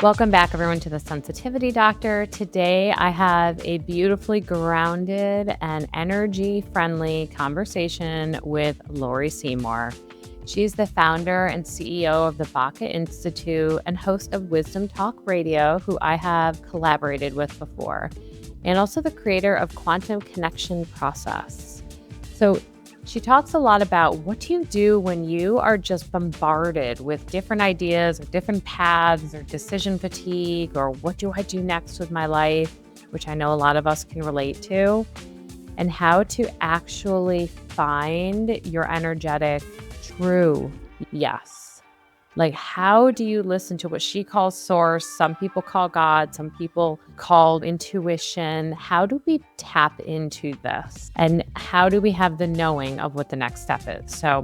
Welcome back, everyone, to the Sensitivity Doctor. Today, I have a beautifully grounded and energy-friendly conversation with Laurie Seymour. She's the founder and CEO of the Baca Institute and host of Wisdom Talk Radio, who I have collaborated with before, and also the creator of Quantum Connection Process. So she talks a lot about what do you do when you are just bombarded with different ideas or different paths or decision fatigue, or what do I do next with my life, which I know a lot of us can relate to, and how to actually find your energetic true yes. Like, how do you listen to what she calls source? Some people call God, some people call intuition. How do we tap into this? And how do we have the knowing of what the next step is? So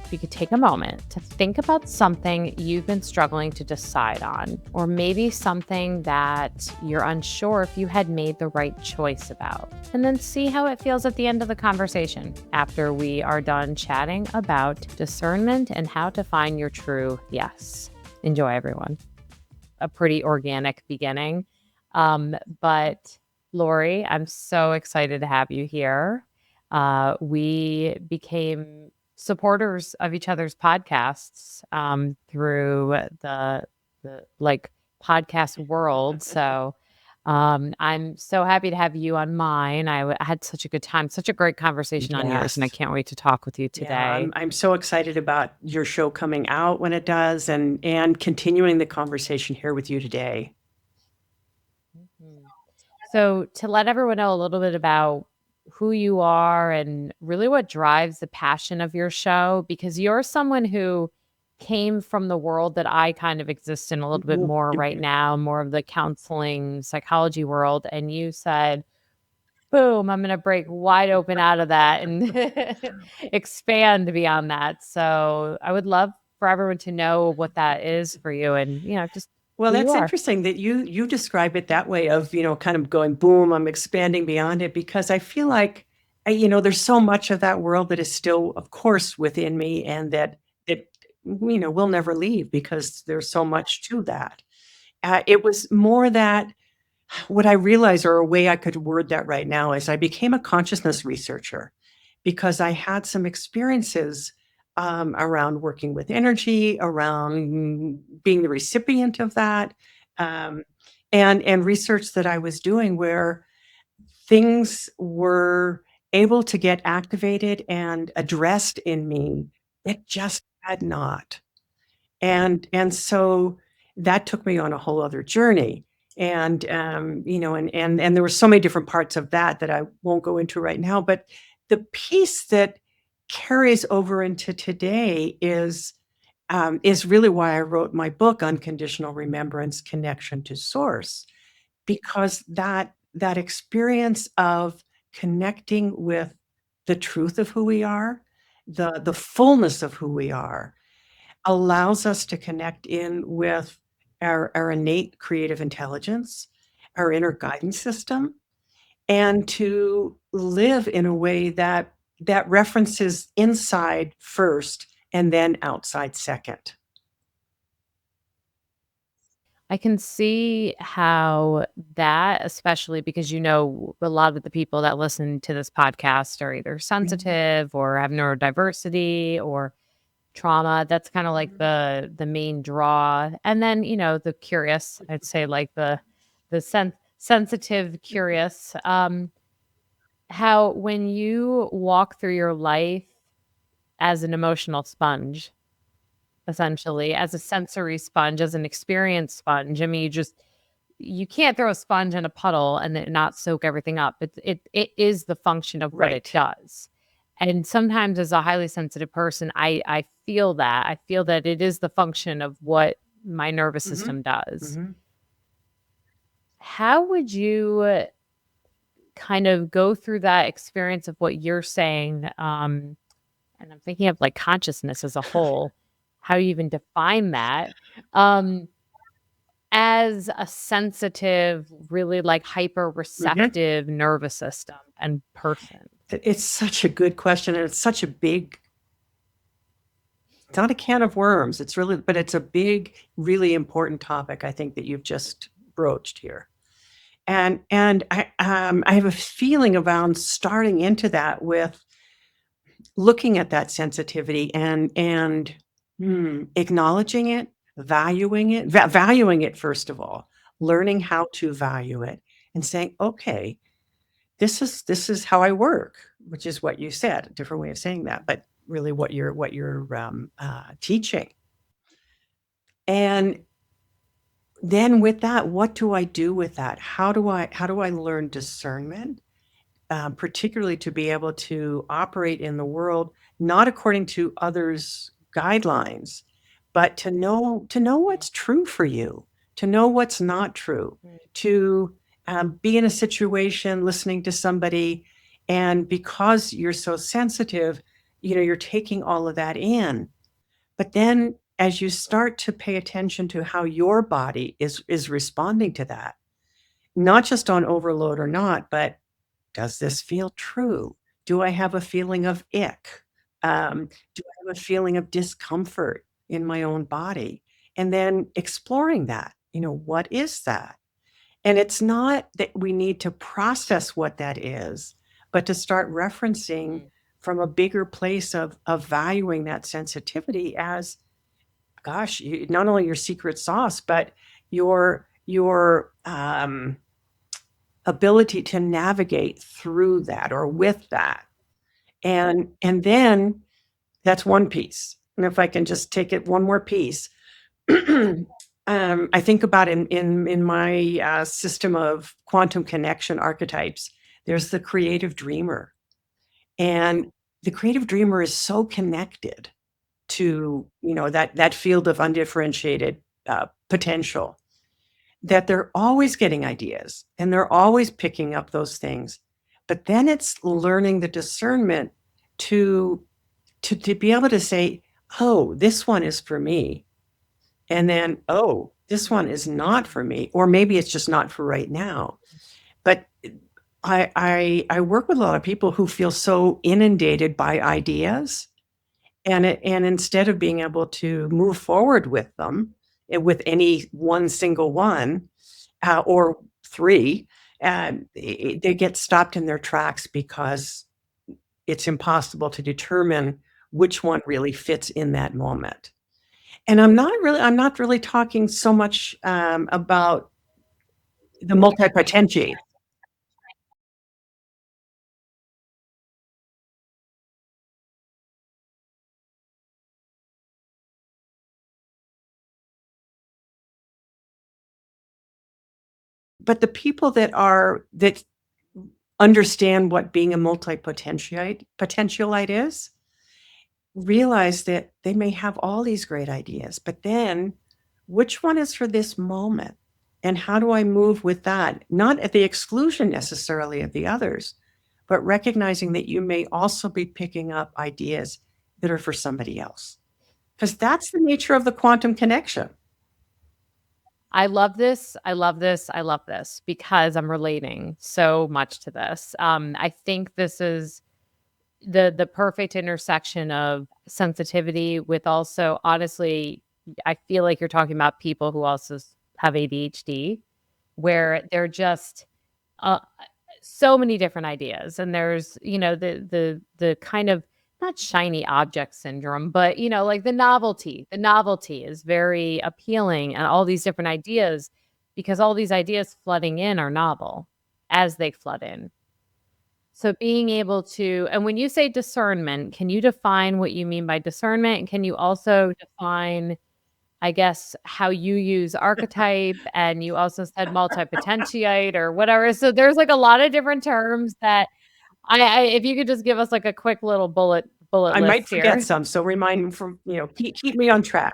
if you could take a moment to think about something you've been struggling to decide on, or maybe something that you're unsure if you had made the right choice about, and then see how it feels at the end of the conversation after we are done chatting about discernment and how to find your true yes. Enjoy, everyone. A pretty organic beginning. But Laurie, I'm so excited to have you here. We became supporters of each other's podcasts through the like podcast world. So I'm so happy to have you on mine. I had such a good time, such a great conversation on yours, and I Yes. can't wait to talk with you Yeah, today. I'm so excited about your show coming out when it does and continuing the conversation here with you today. Mhm. So to let everyone know a little bit about who you are and really what drives the passion of your show, because you're someone who came from the world that I kind of exist in a little bit more right now, more of the counseling psychology world. And you said, boom, I'm going to break wide open out of that and expand beyond that. So I would love for everyone to know what that is for you and, just Well, who you that's are. interesting that you describe it that way of, kind of going, boom, I'm expanding beyond it, because I feel like, there's so much of that world that is still, of course, within me, and that will never leave because there's so much to that. It was more that what I realized, or a way I could word that right now, is I became a consciousness researcher because I had some experiences around working with energy, around being the recipient of that, um, and research that I was doing where things were able to get activated and addressed in me that just had not. And so that took me on a whole other journey. And and there were so many different parts of that that I won't go into right now. But the piece that carries over into today is really why I wrote my book, Unconditional Remembrance: Connection to Source, because that experience of connecting with the truth of who we are, the fullness of who we are, allows us to connect in with our innate creative intelligence, our inner guidance system, and to live in a way that references inside first and then outside second. I can see how that, especially because a lot of the people that listen to this podcast are either sensitive or have neurodiversity or trauma. That's kind of like the main draw. And then, the curious, I'd say like the sensitive curious. How when you walk through your life as an emotional sponge, essentially, as a sensory sponge, as an experience sponge. I mean, you can't throw a sponge in a puddle and then not soak everything up. It is the function of what it Right. does. And sometimes as a highly sensitive person, I feel that. I feel that it is the function of what my nervous Mhm. system does. Mhm. How would you kind of go through that experience of what you're saying? And I'm thinking of like consciousness as a whole, how you even define that. Um, as a sensitive, really like hyper Mhm. receptive nervous system and person. It's such a good question, and it's such a big It's not a can of worms. It's really, but it's a big, really important topic, I think, that you've just broached here. And I have a feeling around starting into that with looking at that sensitivity and acknowledging it, valuing it first of all, learning how to value it and saying, "Okay, this is how I work," which is what you said, a different way of saying that, but really what you're teaching. And then with that, what do I do with that? How do I learn discernment? Particularly to be able to operate in the world not according to others' guidelines, but to know what's true for you, to know what's not true, Mm. to be in a situation listening to somebody, and because you're so sensitive, you're taking all of that in. But then as you start to pay attention to how your body is responding to that, not just on overload or not, but does this feel true? Do I have a feeling of ick? Do I have a feeling of discomfort in my own body? And then exploring that, what is that? And it's not that we need to process what that is, but to start referencing Mm. from a bigger place of valuing that sensitivity as, gosh, not only your secret sauce, but your ability to navigate through that or with that. And then that's one piece. And if I can just take it one more piece, I think about in my system of quantum connection archetypes, there's the creative dreamer, and the creative dreamer is so connected to that field of undifferentiated potential that they're always getting ideas and they're always picking up those things. But then it's learning the discernment to to be able to say, "Oh, this one is for me." And then, "Oh, this one is not for me," or maybe it's just not for right now. But I work with a lot of people who feel so inundated by ideas, and instead of being able to move forward with them, with any one single one, or 3, they get stopped in their tracks because it's impossible to determine which one really fits in that moment. And I'm not really talking so much, about the multi-potentiate, but the people that understand what being a multi potentialite is, realize that they may have all these great ideas, but then which one is for this moment? And how do I move with that? Not at the exclusion necessarily of the others, but recognizing that you may also be picking up ideas that are for somebody else. Because that's the nature of the quantum connection. I love this. I love this. I love this because I'm relating so much to this. I think this is the perfect intersection of sensitivity with also honestly, I feel like you're talking about people who also have ADHD, where they're just uh, so many different ideas, and there's the kind of not shiny object syndrome, but like the novelty is very appealing, and all these different ideas, because all these ideas flooding in are novel as they flood in. So being able to, and when you say discernment, can you define what you mean by discernment? And can you also define, I guess, how you use archetype, and you also said multi-potentiate or whatever. So there's like a lot of different terms that I if you could just give us like a quick little bullet I might list forget here. some, so remind me from, keep me on track.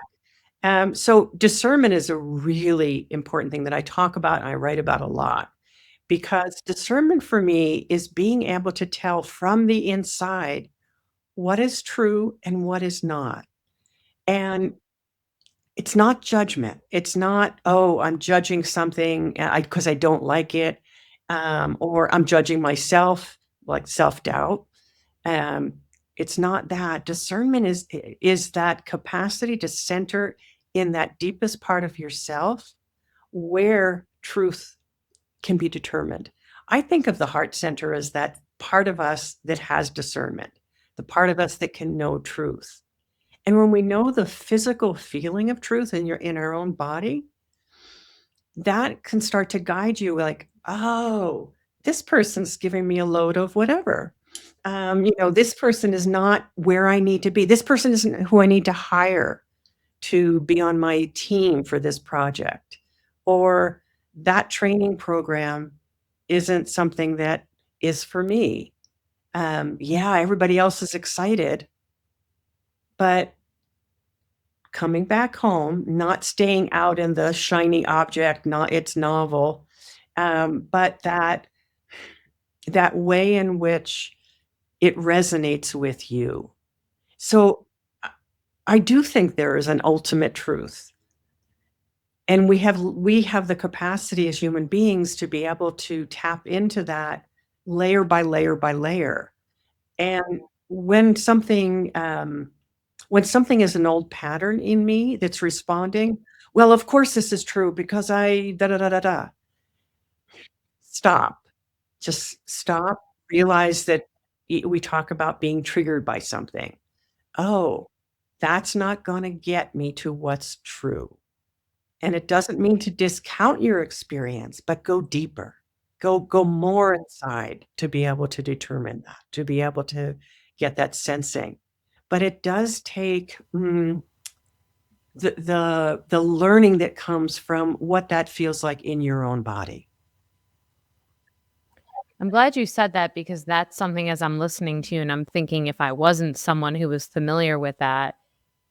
So discernment is a really important thing that I talk about and I write about a lot, because discernment for me is being able to tell from the inside what is true and what is not. And it's not judgment. It's not, "Oh, I'm judging something, because I don't like it," or I'm judging myself, like self-doubt. It's not that. Discernment is that capacity to center in that deepest part of yourself where truth can be determined. I think of the heart center as that part of us that has discernment, the part of us that can know truth. And when we know the physical feeling of truth in our own body, that can start to guide you like, "Oh, this person's giving me a load of whatever. This person is not where I need to be. This person isn't who I need to hire to be on my team for this project." Or that training program isn't something that is for me. Yeah, everybody else is excited, but coming back home, not staying out in the shiny object, not its novel, but that way in which it resonates with you. So I I do think there is an ultimate truth, and we have the capacity as human beings to be able to tap into that layer by layer by layer. And when something, um when something is an old pattern in me that's responding, "Well, of course this is true because I da da da da da." Stop. Just stop, realize that we talk about being triggered by something. Oh, that's not gonna get me to what's true. And it doesn't mean to discount your experience, but go deeper. Go more inside to be able to determine that, to be able to get that sensing. But it does take, the learning that comes from what that feels like in your own body. I'm glad you said that because that's something as I'm listening to you and I'm thinking if I wasn't someone who was familiar with that,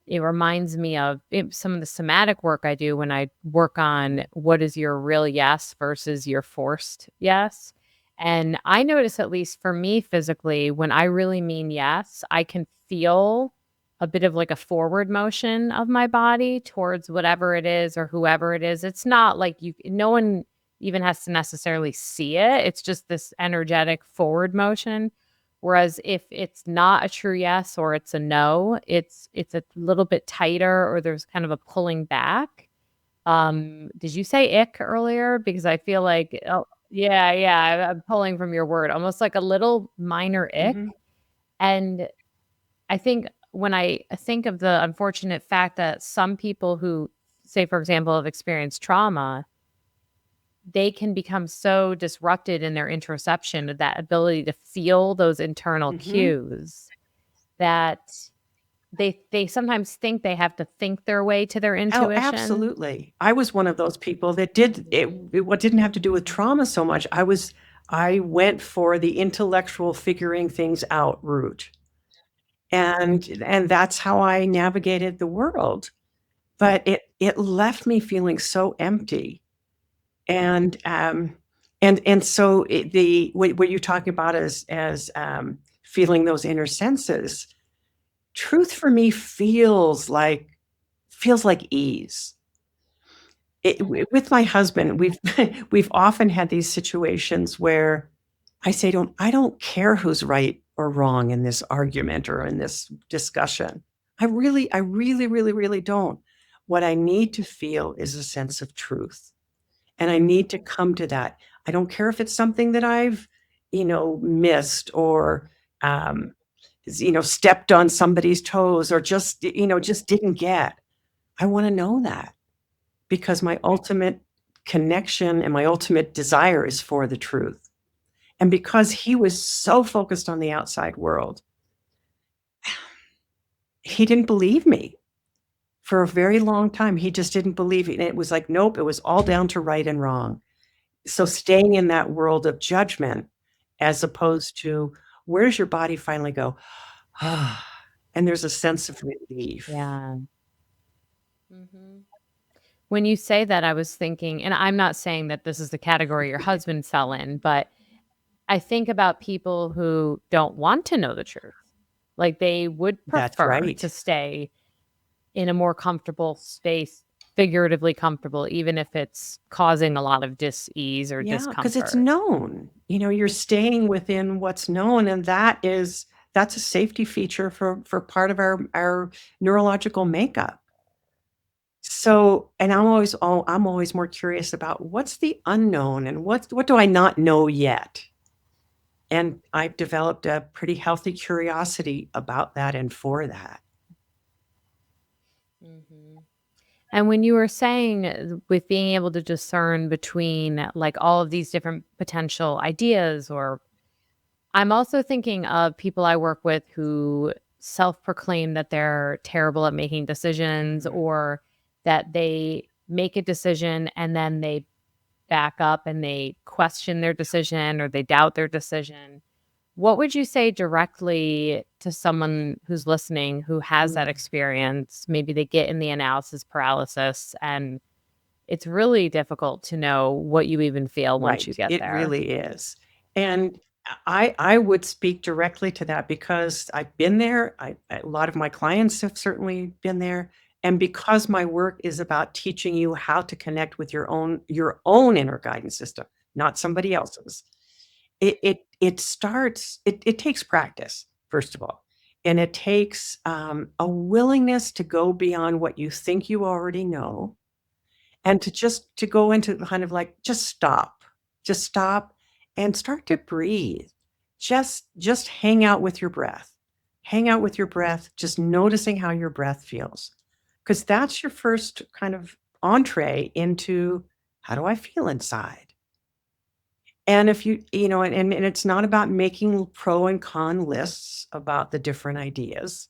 it reminds me of some of the somatic work I do when I work on what is your real yes versus your forced yes. And I notice, at least for me physically, when I really mean yes, I can feel a bit of like a forward motion of my body towards whatever it is or whoever it is. It's not like no one even has to necessarily see it. It's just this energetic forward motion. Whereas if it's not a true yes or it's a no, it's a little bit tighter or there's kind of a pulling back. Did you say ick earlier? Because I feel like, oh, yeah, yeah, I'm pulling from your word, almost like a little minor ick. Mhm, And I think when I think of the unfortunate fact that some people who, say, for example, have experienced trauma, they can become so disrupted in their interoception of that ability to feel those internal mhm. cues that they sometimes think they have to think their way to their Oh, intuition. absolutely. I was one of those people that did it what didn't have to do with trauma so much. I went for the intellectual figuring things out route, and that's how I navigated the world. But it left me feeling so empty, and, so the what you're talking about as feeling those inner senses, truth for me feels like ease. With my husband, we've often had these situations where I say to him, "I don't care who's right or wrong in this argument or in this discussion. I really, really, really don't. What I need to feel is a sense of truth, and I need to come to that. I don't care if it's something that I've, missed or, um, stepped on somebody's toes or just didn't get. I wanna know that." Because my ultimate connection and my ultimate desire is for the truth. And because he was so focused on the outside world, he didn't believe me for a very long time. He just didn't believe it. And it was like, nope, it was all down to right and wrong. So staying in that world of judgment as opposed to where does your body finally go? Ah, and there's a sense of relief. Yeah. Mhm. When you say that, I was thinking, and I'm not saying that this is the category your husband fell in, but I think about people who don't want to know the truth. Like they would That's prefer right. to stay in a more comfortable space, figuratively comfortable, even if it's causing a lot of dis-ease or Yeah, because it's discomfort. known. You're staying within what's known, and that is that's a safety feature for part of our neurological makeup. So, and I'm always more curious about what's the unknown and what do I not know yet? And I've developed a pretty healthy curiosity about that and for that. Mhm. And when you were saying with being able to discern between like all of these different potential ideas, or I'm also thinking of people I work with who self-proclaim that they're terrible at making decisions, Mhm. or that they make a decision and then they back up and they question their decision or they doubt their decision. What would you say directly to someone who's listening who has that Mm. experience? Maybe they get in the analysis paralysis and it's really difficult to know what you even feel once you Right, get it there. really is, and I would speak directly to that because I've been there, a lot of my clients have certainly been there, and because my work is about teaching you how to connect with your own inner guidance system, not somebody else's. It starts it takes practice, first of all, and it takes, a willingness to go beyond what you think you already know and to go into kind of like, just stop and start to breathe. Just hang out with your breath. Hang out with your breath, just noticing how your breath feels. Because that's your first kind of entree into how do I feel inside? And if and it's not about making pro and con lists about the different ideas.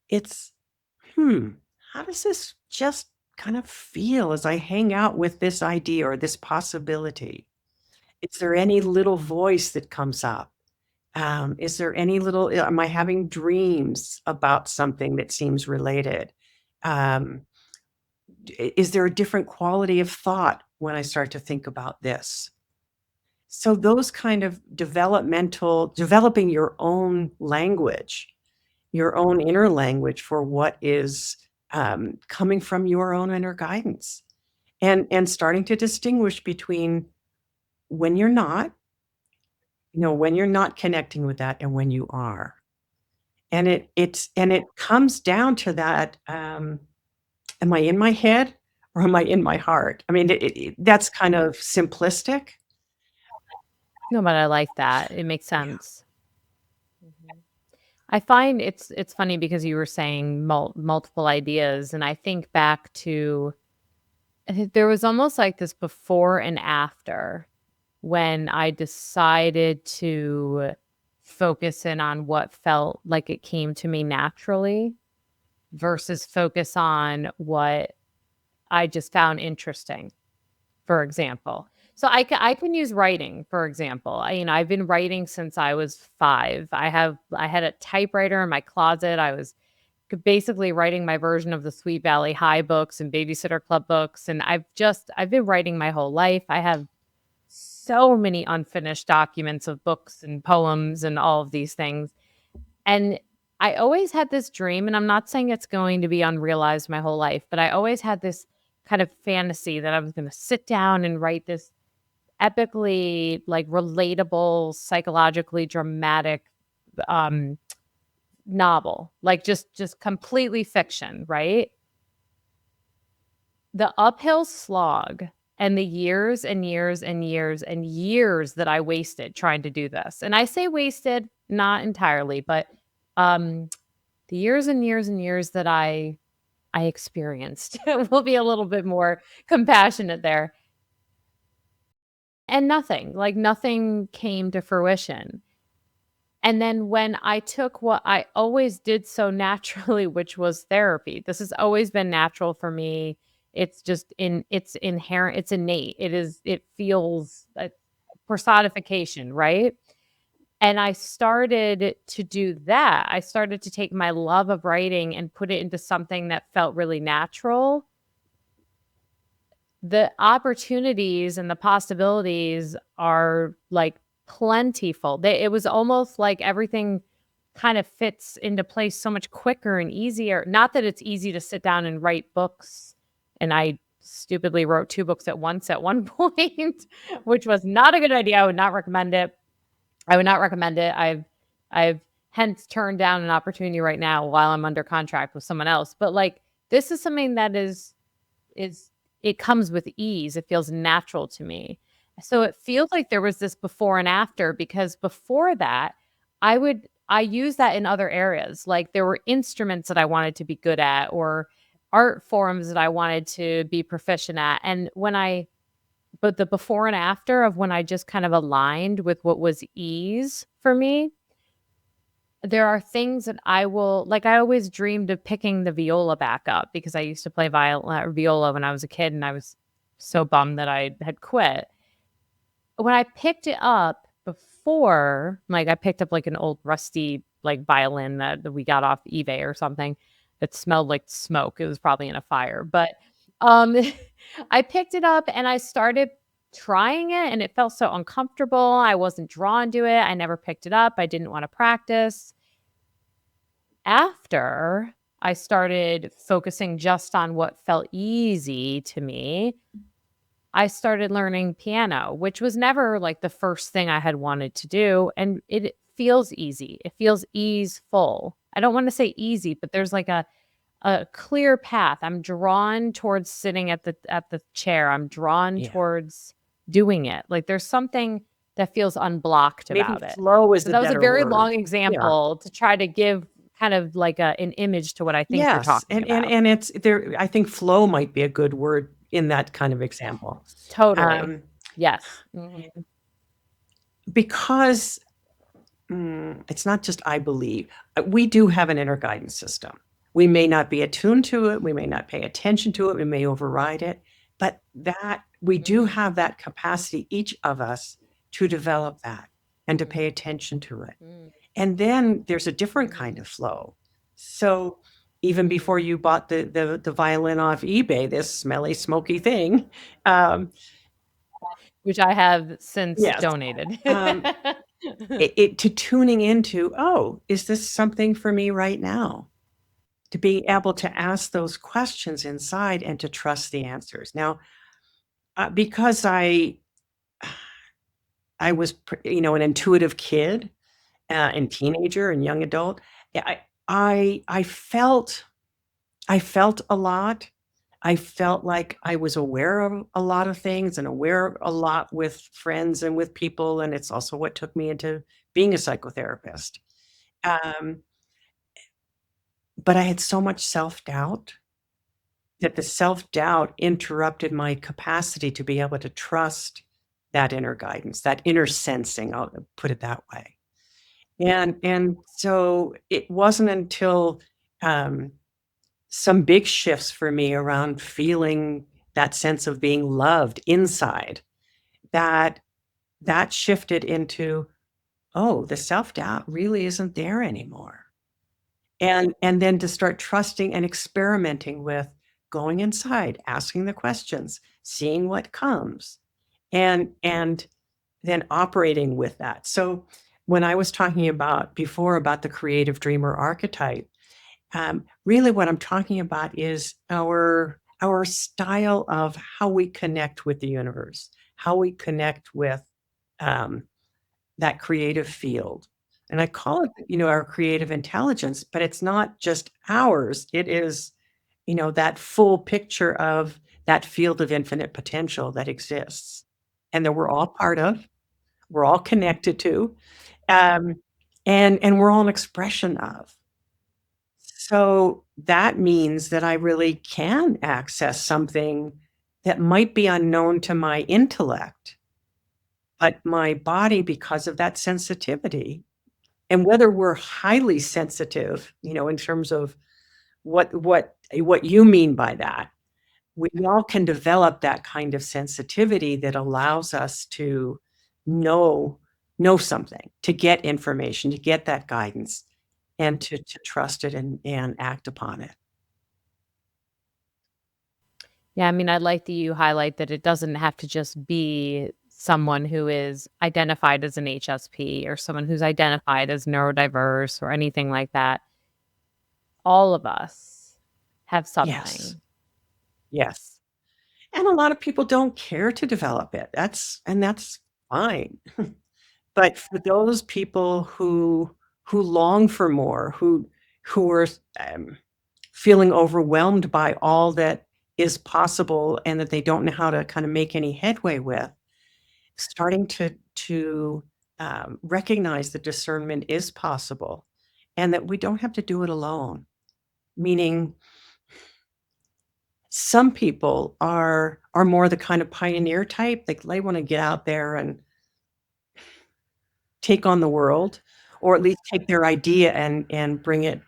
It's hmm, how does this just kind of feel as I hang out with this idea or this possibility? Is there any little voice that comes up? Is there any little, am I having dreams about something that seems related? Um, is there a different quality of thought when I start to think about this? So those kind of developing your own language, your own inner language for what is, coming from your own inner guidance, and starting to distinguish between when you're not, when you're not connecting with that and when you are. And it comes down to that, am I in my head or am I in my heart? I mean, that's kind of simplistic. No, but I like that. It makes Yeah. sense. Mhm. I find it's funny because you were saying multiple ideas, and I think back to there was almost like this before and after when I decided to focus in on what felt like it came to me naturally versus focus on what I just found interesting, for example. So I can use writing, for example. I've been writing since I was 5. I had a typewriter in my closet. I was basically writing my version of the Sweet Valley High books and Babysitter Club books, and I've been writing my whole life. I have so many unfinished documents of books and poems and all of these things. And I always had this dream, and I'm not saying it's going to be unrealized my whole life, but I always had this kind of fantasy that I was going to sit down and write this epically, like, relatable, psychologically dramatic um novel, like just completely fiction, right? The uphill slog and the years and years and years and years that I wasted trying to do this. And I say wasted, not entirely, but um the years and years and years that I experienced. We'll be a little bit more compassionate there. And nothing, like nothing came to fruition. And then when I took what I always did so naturally, which was therapy. This has always been natural for me. It's inherent, it's innate. It feels a personification, right? And I started to do that. I started to take my love of writing and put it into something that felt really natural. The opportunities and the possibilities are, like, plentiful. It was almost like everything kind of fits into place so much quicker and easier. Not that it's easy to sit down and write books, and I stupidly wrote 2 books at once at one point, which was not a good idea. I would not recommend it. I would not recommend it. I've hence turned down an opportunity right now while I'm under contract with someone else. But like this is something that is it comes with ease. It feels natural to me. So it feels like there was this before and after because before that, I use that in other areas. Like there were instruments that I wanted to be good at or art forms that I wanted to be proficient at. And but the before and after of when I just kind of aligned with what was ease for me, there are things that I will like, I always dreamed of picking the viola back up because I used to play viola when I was a kid, and I was so bummed that I had quit. When I picked it up before, like, I picked up, like, an old rusty, like, violin that we got off eBay or something that smelled like smoke. It was probably in a fire, but, um, I picked it up and I started trying it, and it felt so uncomfortable. I wasn't drawn to it. I never picked it up. I didn't wanna practice. After I started focusing just on what felt easy to me, I started learning piano, which was never like the first thing I had wanted to do. And it feels easy. It feels easeful. I don't want to say easy, but there's like a clear path. I'm drawn towards sitting at the chair. I'm drawn Yeah. towards doing it. Like there's something that feels unblocked Maybe about it. flow is So the that was a better very word. long Yeah. example to try to give kind of like an image to what I think you're Yes, talking about. and it's there. I think flow might be a good word in that kind of example. Totally. Um, Yes. Mhm. because it's not just I believe. We do have an inner guidance system. We may not be attuned to it, we may not pay attention to it, we may override it, but that we do Mm, have that capacity, each of us, to develop that and to mm, pay attention to it. mm, And then there's a different kind mhm, of flow. So even mm. before you bought the violin off eBay, this smelly, smoky thing, um, Which I have since yes, donated. um, it to tuning into, "Oh, is this something for me right now?" To be able to ask those questions inside and to trust the answers. Now, because I was an intuitive kid, and teenager and young adult, yeah, I I felt a lot. I felt like I was aware of a lot of things and aware a lot with friends and with people, and it's also what took me into being a psychotherapist. Um, but I had so much self-doubt that the self-doubt interrupted my capacity to be able to trust that inner guidance, that inner sensing, I'll put it that way. And so it wasn't until, um, some big shifts for me around feeling that sense of being loved inside that that shifted into, "Oh, the self-doubt really isn't there anymore." And then to start trusting and experimenting with going inside, asking the questions, seeing what comes, and then operating with that. So, when I was talking about before about the creative dreamer archetype, really what I'm talking about is our style of how we connect with the universe, how we connect with, um that creative field. And I call it, our creative intelligence, but it's not just ours. It is, that full picture of that field of infinite potential that exists and that we're all part of, we're all connected to, um, and we're all an expression of. So that means that I really can access something that might be unknown to my intellect, but my body, because of that sensitivity, and whether we're highly sensitive, in terms of what you mean by that, we all can develop that kind of sensitivity that allows us to know know something, to get information, to get that guidance, and to trust it and act upon it. Yeah, I mean, I like that you highlight that it doesn't have to just be someone who is identified as an HSP or someone who's identified as neurodiverse or anything like that. All of us have Yes. something. Yes. And a lot of people don't care to develop it. That's fine. But for those people who long for more, who are feeling overwhelmed by all that is possible and that they don't know how to kind of make any headway with, starting to recognize that discernment is possible and that we don't have to do it alone. Meaning, some people are more the kind of pioneer type. Like they want to get out there and take on the world, or at least take their idea and bring it,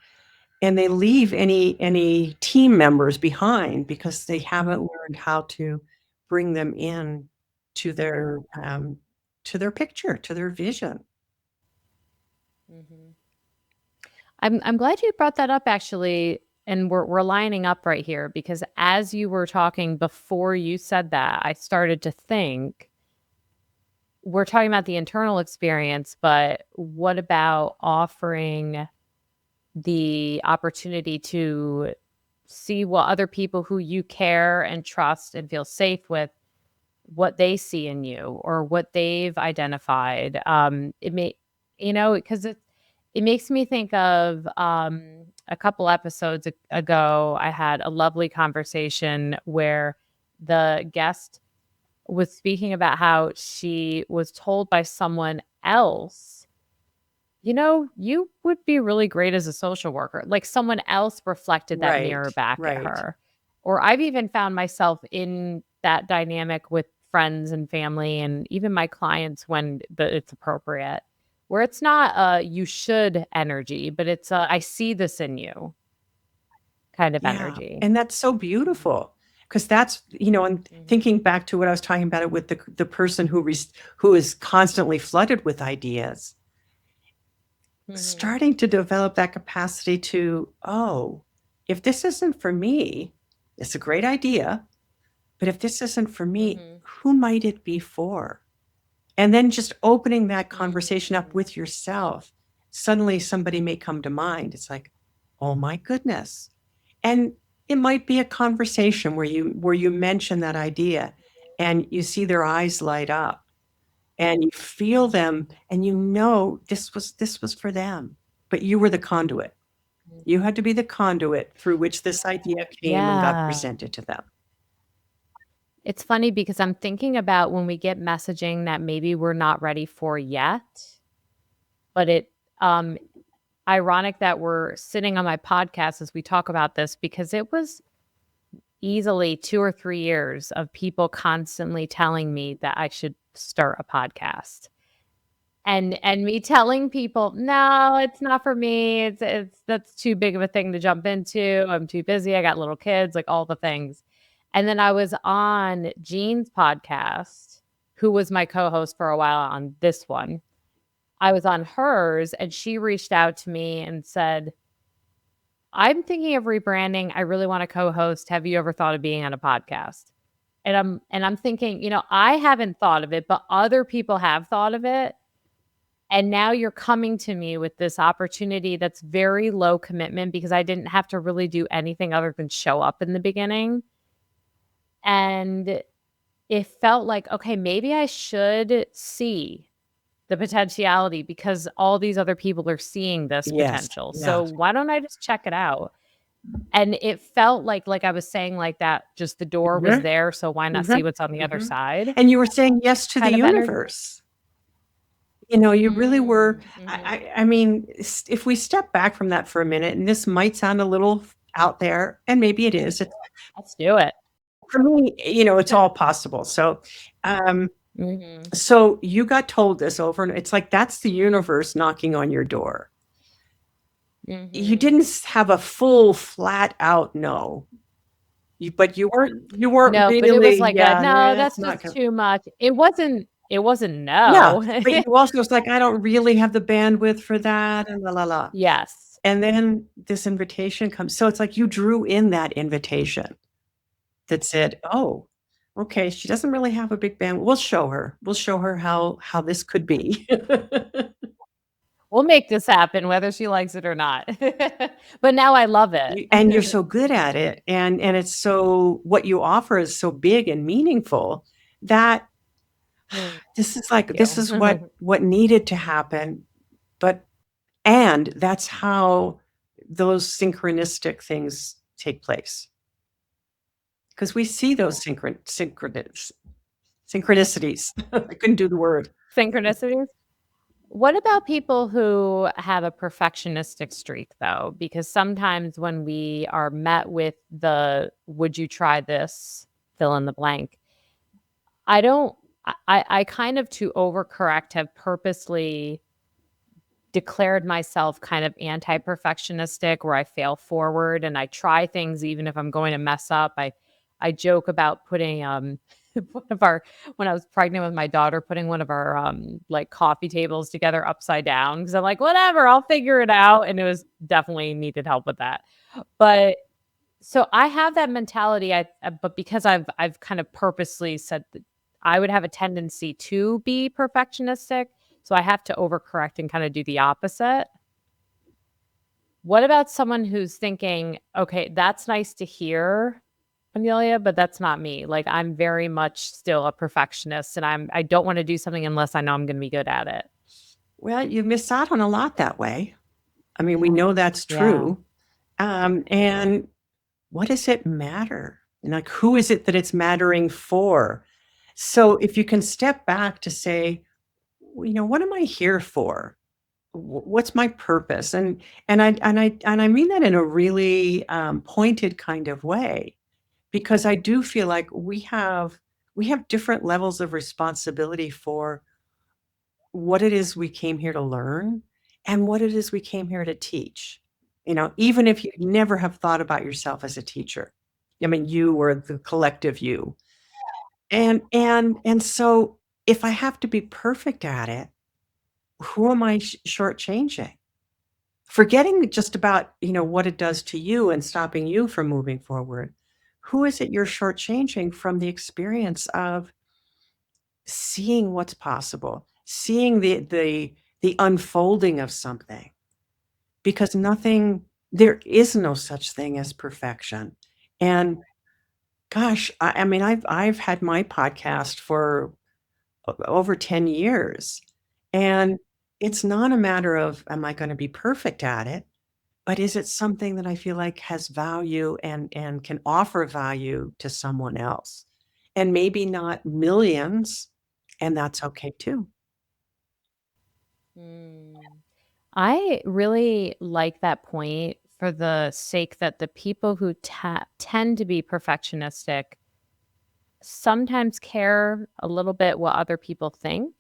and they leave any team members behind because they haven't learned how to bring them in to their picture, to their vision. Mhm. I'm glad you brought that up actually, and we're lining up right here because as you were talking before you said that, I started to think we're talking about the internal experience, but what about offering the opportunity to see what other people who you care and trust and feel safe with, what they see in you or what they've identified. It may, because it makes me think of a couple episodes ago, I had a lovely conversation where the guest was speaking about how she was told by someone else, you would be really great as a social worker. Like someone else reflected that mirror Right, back at right. her. Or I've even found myself in that dynamic with friends and family and even my clients when it's appropriate, where it's not a you should energy, but it's a I see this in you kind of Yeah, energy. and that's so beautiful because that's, and Mhm. thinking back to what I was talking about it with the person who is constantly flooded with ideas, Mhm. starting to develop that capacity to, oh, if this isn't for me, it's a great idea, but if this isn't for me, Mhm. who might it be for? And then just opening that conversation up Mhm. with yourself. Suddenly somebody may come to mind. It's like, oh my goodness. And it might be a conversation where you mention that idea and you see their eyes light up and you feel them and this was for them. But you were the conduit. Mhm. You had to be the conduit through which this idea came and got Yeah. presented to them. It's funny because I'm thinking about when we get messaging that maybe we're not ready for yet, but um ironic that we're sitting on my podcast as we talk about this because it was easily 2 or 3 years of people constantly telling me that I should start a podcast. And me telling people, "No, it's not for me. It's that's too big of a thing to jump into. I'm too busy. I got little kids," like all the things. And then I was on Jean's podcast, who was my co-host for a while on this one. I was on hers and she reached out to me and said, "I'm thinking of rebranding. I really want to co-host. Have you ever thought of being on a podcast?" And I'm thinking, I haven't thought of it, but other people have thought of it. And now you're coming to me with this opportunity that's very low commitment because I didn't have to really do anything other than show up in the beginning. And it felt like, okay, maybe I should see the potentiality because all these other people are seeing this Yes. potential. So Yeah. why don't I just check it out? And it felt like I was saying like that, just the door was Mhm, there, so why not see mhm, what's on the other mhm. side And you were saying yes to the kind of energy? universe. You really were. Mhm. I mean, if we step back from that for a minute, and this might sound a little out there, and maybe it is. Let's do it. For me, it's all possible. Um, Mhm. so you got told this over, and it's like that's the universe knocking on your door. You Mhm. didn't have a full, flat out no, but you weren't No, but it was really, like a, yeah, "No, nah, it's that's not just gonna. too much." It wasn't Yeah, no. but you also was like, I don't really have the bandwidth for that, and la la la. Yes. And then this invitation comes. So it's like you drew in that invitation that said, "Oh, okay, she doesn't really have a big band. We'll show her. We'll show her how this could be." We'll make this happen whether she likes it or not. But now I love And you're it. so good at it, and it's so what you offer is so big and meaningful that Mm, this is like thank this is what you. what needed to happen, but And that's how those synchronistic things take place. Because we see those synchronicities. I couldn't do the word. Synchronicities? What about people who have a perfectionistic streak, though? Because sometimes when we are met with the "Would you try this?" fill in the blank, I don't I kind of, to overcorrect, have purposely declared myself kind of anti-perfectionistic, where I fail forward and I try things even if I'm going to mess up. I joke about putting one of our when I was pregnant with my daughter, putting one of our like coffee tables together upside down, because I'm like, whatever, I'll figure it out. And it was definitely needed help with that. But so I have that mentality. But because I've kind of purposely said that I would have a tendency to be perfectionistic, so I have to overcorrect and kind of do the opposite. What about someone who's thinking, okay, that's nice to hear, Amelia, but that's not me. Like, I'm very much still a perfectionist, and I don't want to do something unless I know I'm going to be good at it. Well, you miss out on a lot that way. I mean, we know that's Yeah. true. And what does it matter? And like, who is it that it's mattering for? So if you can step back to say, what am I here for? What's my purpose? And I mean that in a really pointed kind of way, because I do feel like we have different levels of responsibility for what it is we came here to learn and what it is we came here to teach. Even if you never have thought about yourself as a teacher. I mean, you or the collective you. And so if I have to be perfect at it, who am I shortchanging? Forgetting just about, what it does to you and stopping you from moving forward. Who is it you're shortchanging from the experience of seeing what's possible, seeing the unfolding of something? Because there is no such thing as perfection. And gosh, I mean, I've had my podcast for over 10 years, and it's not a matter of, am I gonna be perfect at it? But is it something that I feel like has value and can offer value to someone else? And maybe not millions, and that's okay too. Mm. I really like that point, for the sake that the people who tend to be perfectionistic sometimes care a little bit what other people think.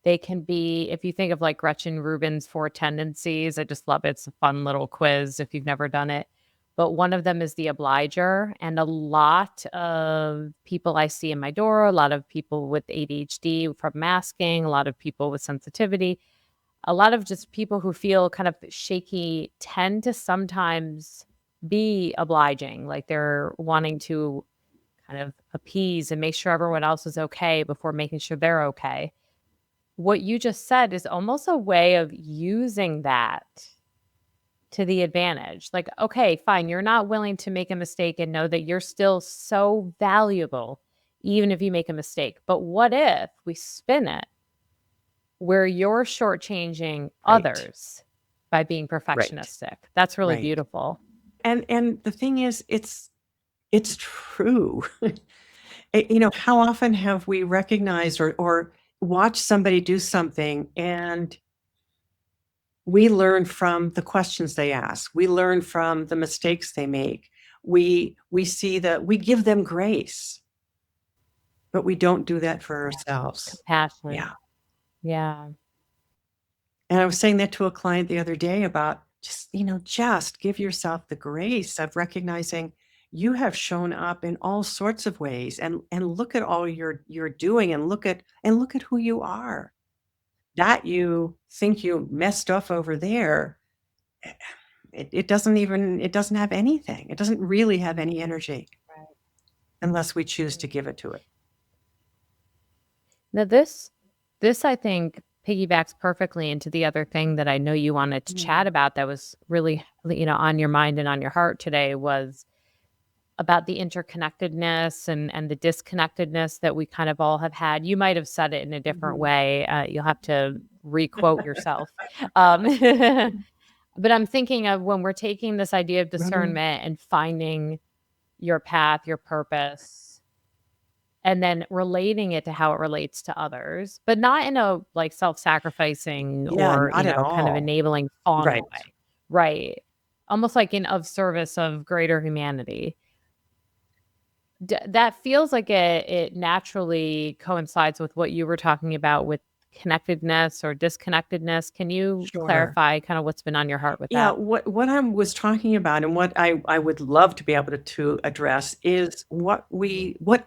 They can be, if you think of like Gretchen Rubin's four tendencies, I just love it. It's a fun little quiz if you've never done it. But one of them is the obliger. And a lot of people I see in my door, a lot of people with ADHD from masking, a lot of people with sensitivity, a lot of just people who feel kind of shaky tend to sometimes be obliging. Like they're wanting to kind of appease and make sure everyone else is okay before making sure they're okay. What you just said is almost a way of using that to the advantage. Like, okay, fine, you're not willing to make a mistake and know that you're still so valuable, even if you make a mistake. But what if we spin it where you're shortchanging Right. others by being Right. perfectionistic? That's really Right. beautiful. And the thing is, it's true. How often have we recognized or watched somebody do something, and we learn from the questions they ask. We learn from the mistakes they make. We see that we give them grace, but we don't do that for ourselves. Compassion. Yeah. Yeah. And I was saying that to a client the other day about just give yourself the grace of recognizing you have shown up in all sorts of ways, and look at all you're doing, and look at who you are. That you think you messed up over there, eh, it doesn't have anything. It doesn't really have any energy Right. unless we choose to give it to it. Now this I think piggybacks perfectly into the other thing that I know you wanted to chat Mm. about, that was really, on your mind and on your heart today, was about the interconnectedness and the disconnectedness that we kind of all have had. You might have said it in a different Mhm. way. You'll have to requote yourself. But I'm thinking of when we're taking this idea of Mhm. discernment and finding your path, your purpose, and then relating it to how it relates to others, but not in a like self-sacrificing Yeah, or, not at kind of all. enabling fauna Right. way. Right. Almost like in of service of greater humanity. That feels like it naturally coincides with what you were talking about with connectedness or disconnectedness. Can you Sure. clarify kind of what's been on your heart with Yeah, that? what I was talking about and what I would love to be able to address is what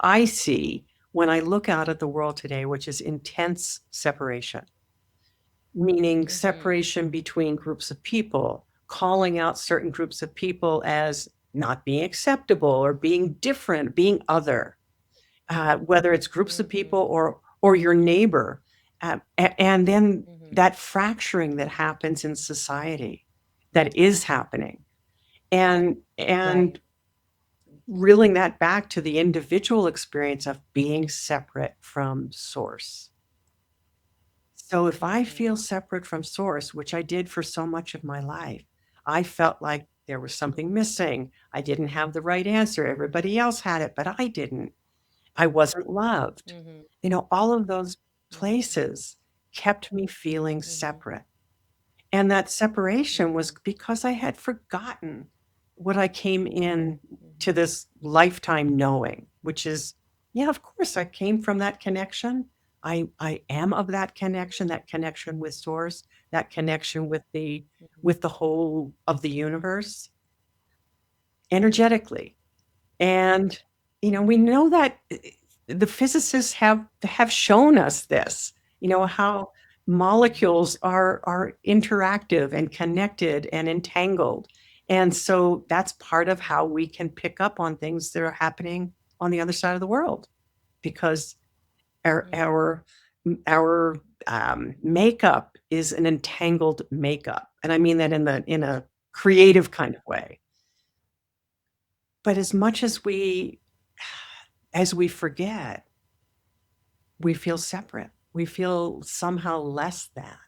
I see when I look out at the world today, which is intense separation, meaning Mhm. separation between groups of people, calling out certain groups of people as not being acceptable or being different, being other, whether it's groups of people Mhm. or your neighbor, and then Mhm. that fracturing that happens in society, that is happening, and Right. reeling that back to the individual experience of being separate from source. So if I Mhm. feel separate from source, which I did for so much of my life, I felt like there was something missing. I didn't have the right answer. Everybody else had it, but I didn't. I wasn't loved. Mhm. All of those Mhm. places kept me feeling Mhm. separate. And that separation was Mhm. because I had forgotten what I came in to Mhm. this lifetime knowing, which is, yeah, of course, I came from that connection. I am of that connection with source, that connection Mhm. with the whole of the universe energetically. And, we know that the physicists have shown us this, how Mhm. molecules are interactive and connected and entangled. And so that's part of how we can pick up on things that are happening on the other side of the world because our Mhm. our our makeup is an entangled makeup. And I mean that in a creative kind of way. But as we forget, we feel separate. We feel somehow less than.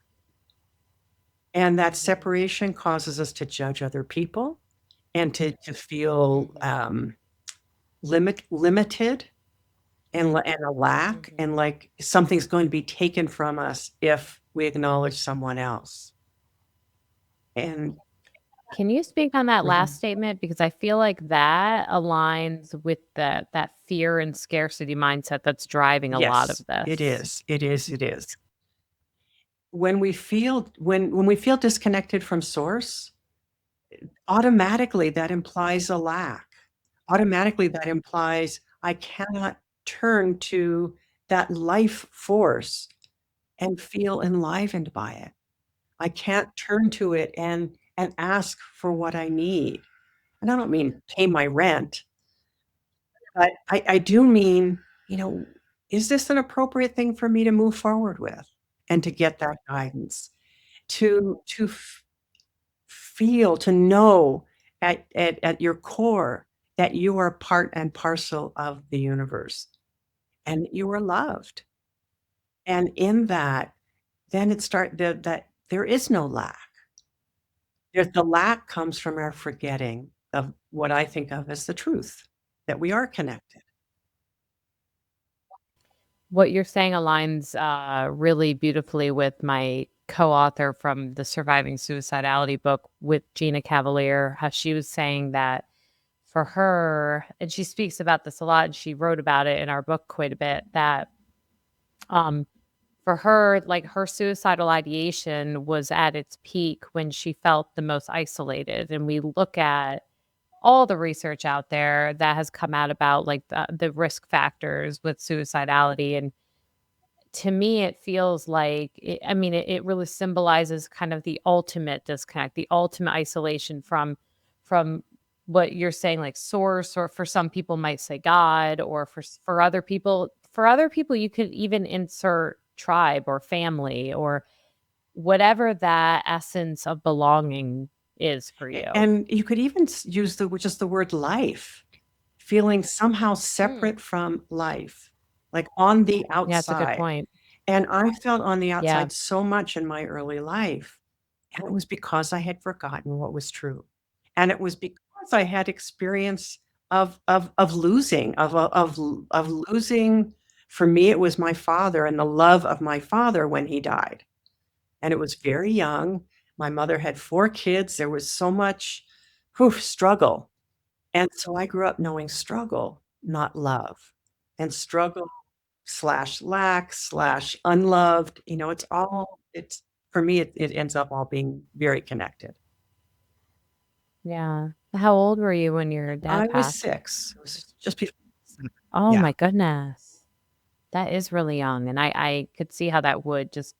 And that Mhm. separation causes us to judge other people and to feel Mhm. limited and a lack, Mhm. and like something's going to be taken from us if we acknowledge someone else. And Can you speak on that last Mhm. statement? Because I feel like that aligns with that fear and scarcity mindset that's driving a lot of Yes, it this. is. It is. It is. When we feel disconnected from source, automatically, that implies a lack. Automatically, that implies I cannot turn to that life force and feel enlivened by it. I can't turn to it and ask for what I need. And I don't mean pay my rent, but I do mean, you know, is this an appropriate thing for me to move forward with and to get that guidance? To feel, to know at your core that you are part and parcel of the universe and that you are loved. And in that, then that there is no lack. The lack comes from our forgetting of what I think of as the truth, that we are connected. What you're saying aligns really beautifully with my co-author from the Surviving Suicidality book with Gina Cavalier, how she was saying that for her, and she speaks about this a lot, and she wrote about it in our book quite a bit, that um, for her, like her suicidal ideation was at its peak when she felt the most isolated. And we look at all the research out there that has come out about like the risk factors with suicidality. And to me, it feels like, it really symbolizes kind of the ultimate disconnect, the ultimate isolation from what you're saying, like source, or for some people might say God, or for other people, you could even insert tribe or family or whatever that essence of belonging is for you. And you could even use just the word life. feeling somehow Mm. separate from life, like on the Yeah, it's a good outside. point. And I felt on the Yeah. outside so much in my early life, and it was because I had forgotten what was true. And it was because I had experience of losing, of losing. For me, it was my father and the love of my father when he died. And it was very young. My mother had 4 kids. There was so much, struggle. And so I grew up knowing struggle, not love. And struggle slash lack slash unloved, it's for me, it ends up all being very connected. Yeah. How old were you when your dad I was passed? 6. It was just before. Oh Yeah. my goodness. That is really young, and I could see how that would just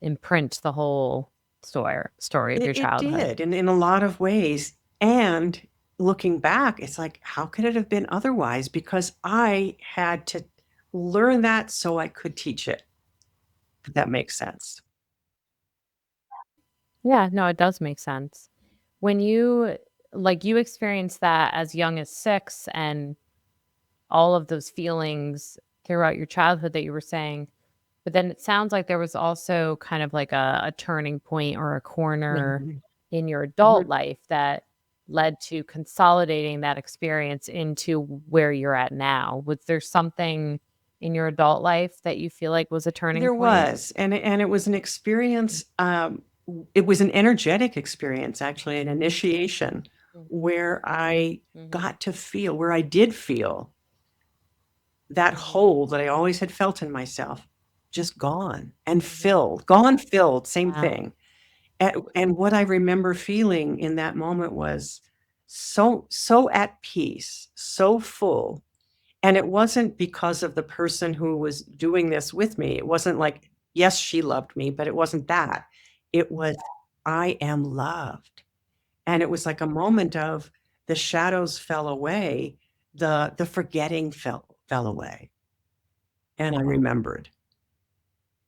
imprint the whole story of your It childhood. did in a lot of ways, and looking back, it's like, how could it have been otherwise? Because I had to learn that so I could teach it, if that makes sense. Yeah, no, it does make sense. When you experienced that as young as 6 and all of those feelings throughout your childhood that you were saying, but then it sounds like there was also kind of like a turning point or a corner Mhm. in your adult Mhm. life that led to consolidating that experience into where you're at now. Was there something in your adult life that you feel like was a turning There point? was, and it was an experience, it was an energetic experience, actually, an initiation Mm, where I mhm, got to feel where I did feel that mhm, hole that I always had felt in myself, just gone and mhm. filled. Gone, filled, same Wow. thing. And what I remember feeling in that moment was so at peace, so full. And it wasn't because of the person who was doing this with me. It wasn't like, yes, she loved me, but it wasn't that. It was, I am loved. And it was like a moment of the shadows fell away, the forgetting fell away, and I remembered.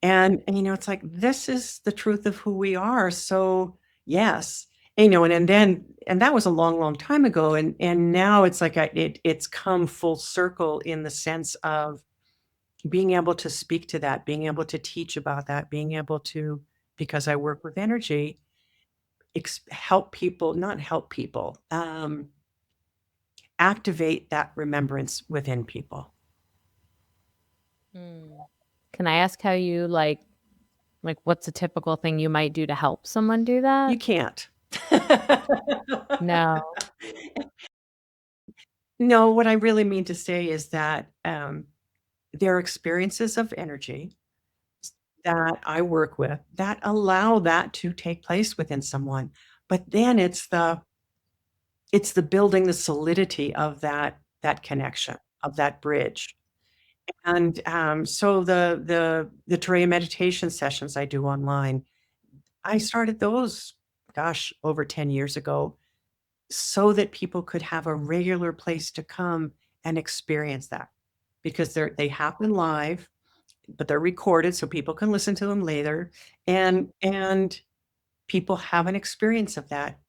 And it's like, this is the truth of who we are. So yes. And that was a long, long time ago. And now it's like it's come full circle in the sense of being able to speak to that, being able to teach about that, being able to, because I work with energy, help people, not help people, activate that remembrance within people. Mm. Can I ask how you like what's a typical thing you might do to help someone do You that? can't. No. No, what I really mean to say is that there are experiences of energy that I work with that allow that to take place within someone. But then it's the building the solidity of that connection, of that bridge. And so the Terrain meditation sessions I do online, I started those, gosh, over 10 years ago, so that people could have a regular place to come and experience that, because they happen live, but they're recorded so people can listen to them later, and people have an experience of that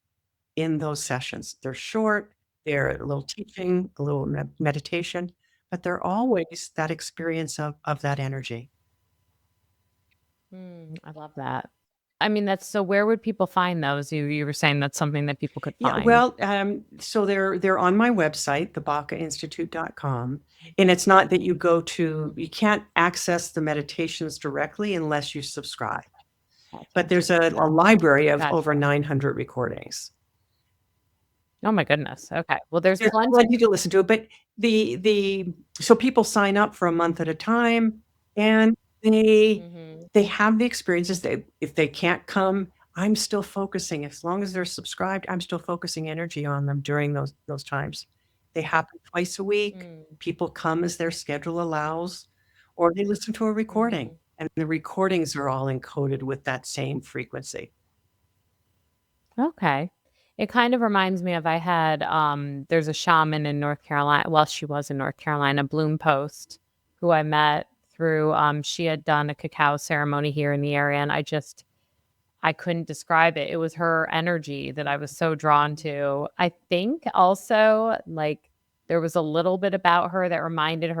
in those sessions. They're short, they're a little teaching, a little meditation, but they're always that experience of that energy. Mm, I love that. I mean, that's so where would people find those? You were saying that's something that people could Yeah, find. well, so they're on my website, thebacainstitute.com, and it's not that you can't access the meditations directly unless you subscribe, but Gotcha. there's a library of over Gotcha. 900 recordings. Oh my goodness. Okay. Well, there's There's plenty. plenty to listen to, but the so people sign up for a month at a time, and they Mhm. they have the experiences. If they can't come, I'm still focusing. As long as they're subscribed, I'm still focusing energy on them during those times. They happen twice a week. Mm, People come as their schedule allows, or they listen to a recording, mhm. and the recordings are all encoded with that same frequency. Okay. It kind of reminds me of I had there's a shaman in North Carolina. Well, she was in North Carolina, Bloom Post, who I met through she had done a cacao ceremony here in the area and I couldn't describe it. It was her energy that I was so drawn to. I think also like there was a little bit about her that reminded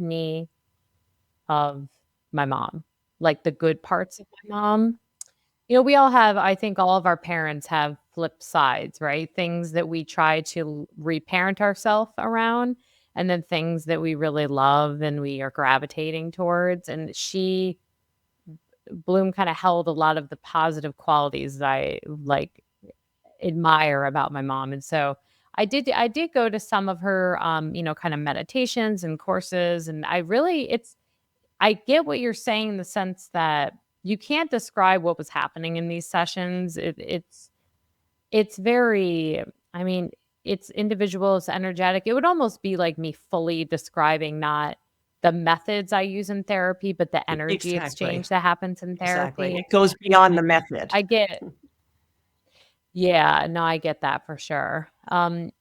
me of my mom, like the good parts of my mom. We all have, I think all of our parents have flip sides, right? Things that we try to reparent ourselves around, and then things that we really love and we are gravitating towards. And Bloom kind of held a lot of the positive qualities that I like admire about my mom. And so I did go to some of her kind of meditations and courses, and I get what you're saying in the sense that you can't describe what was happening in these sessions. It's very, I mean, it's individual, it's energetic. It would almost be like me fully describing not the methods I use in therapy, but the energy Exactly. exchange that happens in Exactly. It therapy. goes beyond the method. I get Yeah, no, I get that for sure.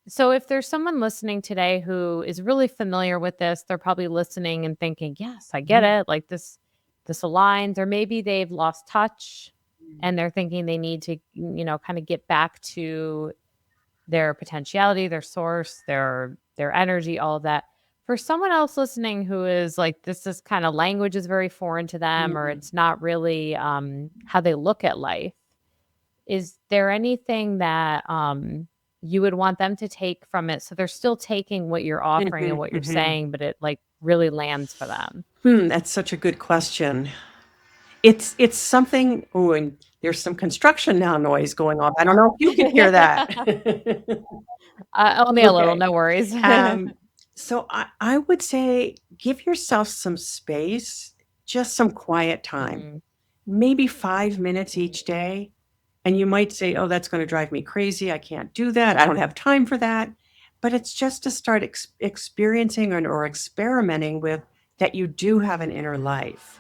So if there's someone listening today who is really familiar with this, they're probably listening and thinking, "Yes, I get Mhm. it. Like this aligns," or maybe they've lost touch and they're thinking they need to, kind of get back to their potentiality, their source, their energy, all of that. For someone else listening who is like this is kind of language is very foreign to them, or Mhm. it's not really how they look at life, is there anything that, you would want them to take from it so they're still taking what you're offering and Mhm, what you're mhm. saying, but it, like, really lands for them? That's such a good question. It's something. Oh, and there's some construction now noise going on. I don't know if you can hear that. Only a little, Okay. no worries. Um, so I would say give yourself some space, just some quiet time, Mhm, maybe 5 minutes mhm, each day. And you might say, "Oh, that's gonna drive me crazy. I can't do that. I don't have time for that." But it's just to start experiencing or experimenting with that you do have an inner life.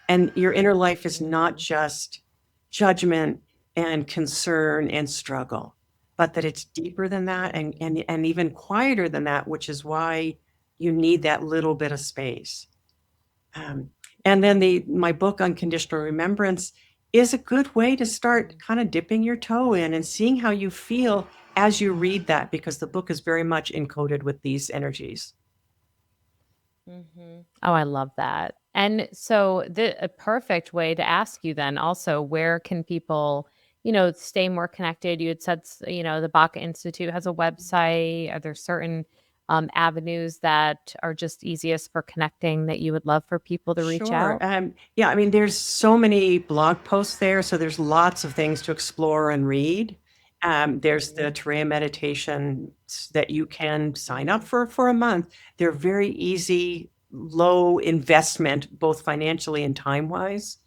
And your inner life is not mhm, just judgment and concern and struggle, but that it's deeper than that and mhm, and even quieter than that, which is why you need that little bit of space. Um, and then my book, Unconditional Remembrance, is a good way to start mhm, kind of dipping your toe in and seeing how you feel as you read that, because the book is very much encoded with these energies. mhm. Oh, I love that. And so a perfect way to ask you then also, where can people, stay more connected? You had said, the Baca Institute has a website. Are there certain avenues that are just easiest for connecting that you would love for people to reach Sure. out? Yeah, I mean, there's so many blog posts there, so there's lots of things to explore and read. There's the Mhm, Terrain meditations that you can sign up mhm, for a month. They're very easy, low investment, both financially and time-wise,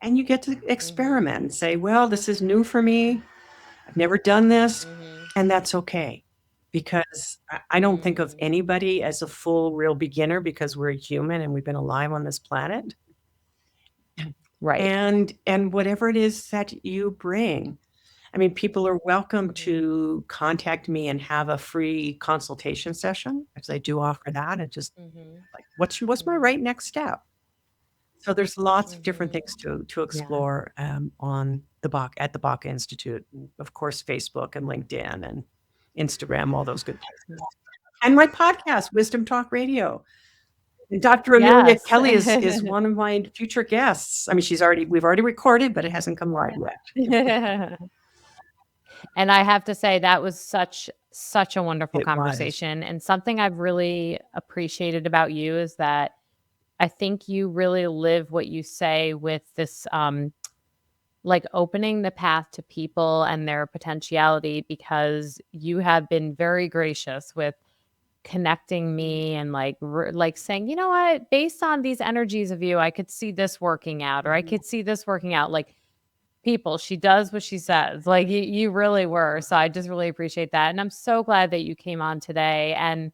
and you get to mhm, experiment and say, "Well, this is new for me. I've never done this," mhm, and that's okay, because I don't think of mhm. anybody as a full, real beginner because we're human and we've been alive on this planet. Right. And whatever it is that you bring. I mean, people are welcome Mhm, to contact me and have a free consultation session, because I do offer that, and just mhm, like, what's my mhm, right next step? So there's lots of different mhm. things to Yeah. explore, on the Baca Institute, and of course, Facebook and LinkedIn and Instagram, all those good places. Mm. And my podcast, Wisdom Talk Radio. Dr. Amelia Yes. Kelley is one of my future guests. I mean, we've already recorded, but it hasn't come live yet. And I have to say that was such a wonderful It was. conversation, and something I've really appreciated about you is that I think you really live what you say with this, like, opening the path to people and their potentiality, because you have been very gracious with connecting me and, like, saying, "You know what? Based on these energies of you, I could see this working out, or I Mhm. could see this working out." Like, people, she does what she says. Like, you really were. So I just really appreciate that. And I'm so glad that you came on today. And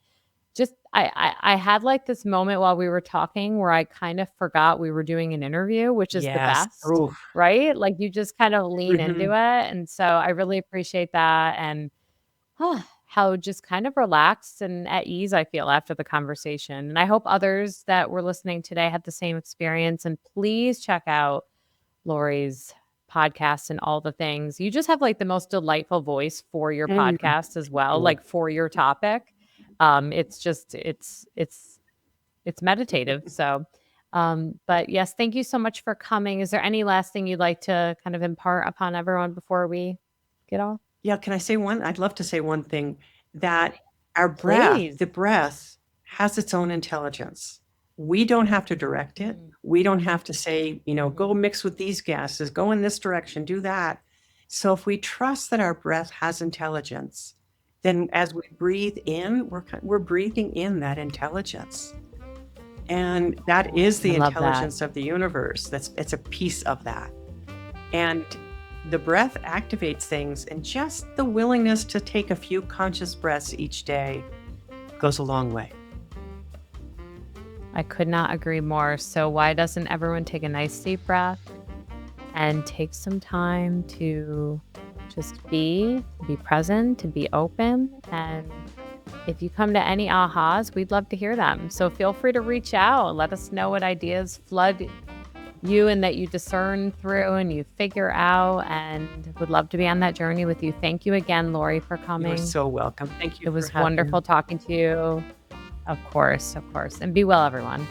just I had like this moment while we were talking where I kind of forgot we were doing an interview, which is the Yes. best, Oof. right? Like, you just kind of lean into Mhm. it. And so I really appreciate that. And how just kind of relaxed and at ease I feel after the conversation. And I hope others that were listening today had the same experience. And please check out Lori's podcasts and all the things. You just have like the most delightful voice for your Mm, podcast as well, cool. like for your topic. It's just it's meditative. So, but yes, thank you so much for coming. Is there any last thing you'd like to kind of impart upon everyone before we get off? Yeah, can I say one? I'd love to say one thing, that our breath, Please. the breath has its own intelligence. We don't have to direct it. Mm, We don't have to say, mhm. go mix with these gases, go in this direction, do that. So if we trust that our breath has intelligence, then as we breathe in, we're breathing in that intelligence. And that is I the love that. intelligence of the universe. It's a piece of that. And the breath activates things, and just the willingness to take a few conscious breaths each day goes a long way. I could not agree more. So why doesn't everyone take a nice deep breath and take some time to just be present, to be open? And if you come to any ahas, we'd love to hear them. So feel free to reach out. Let us know what ideas flood you and that you discern through and you figure out, and would love to be on that journey with you. Thank you again, Laurie, for You are coming. so welcome. Thank It you for was having me. wonderful talking to you. Of course, of course. And be well, everyone.